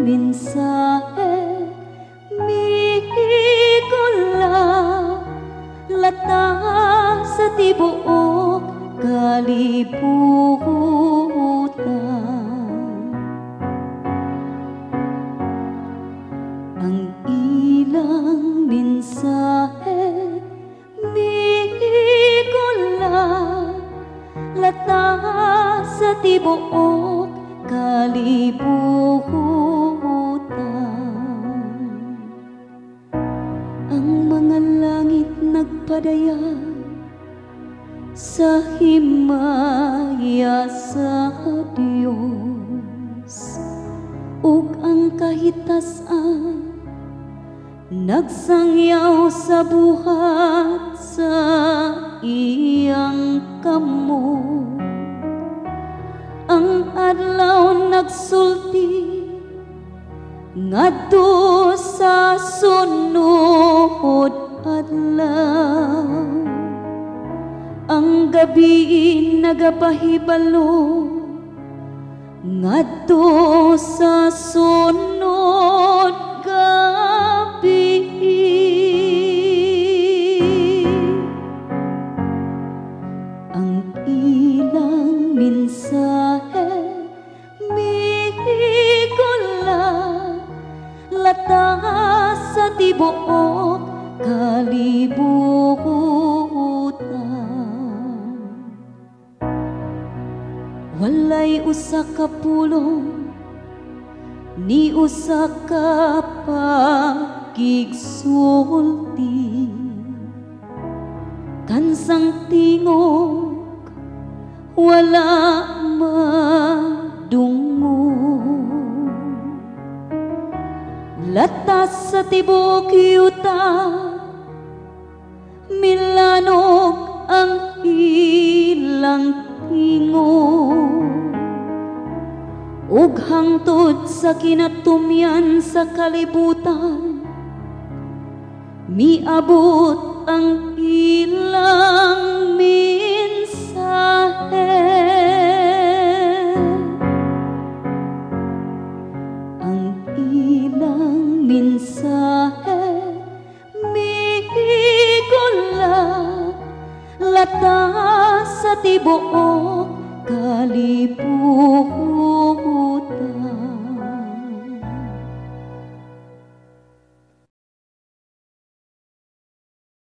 mensahe mikula lata sa tibuok kalibutan. Ang ilang mensahe mikula lata sa tibuok kalibutan. Ang mga langit nagpadaya sa himaya sa Dios, ug ang kahitasan nagsangyaw sa buhat sa iyang kamot. Ang adlaw nagsulti ngadto sa sunod adlaw. Ang gabi nagapahibalo ngadto sa sunod gabi. Ang ilang mensahe mikula lata sa tibuok kalibutan. Walay usa ka pulong ni usa ka pagigsulti, kansang tingog wala madungo. Latas sa tibok yuta milanog ang ilang tingog, ug hangtod sa kinatumyan sa kalibutan miabot ang ilang mensahe. Ang ilang mensahe mikula lata sa tibuok kalibutan.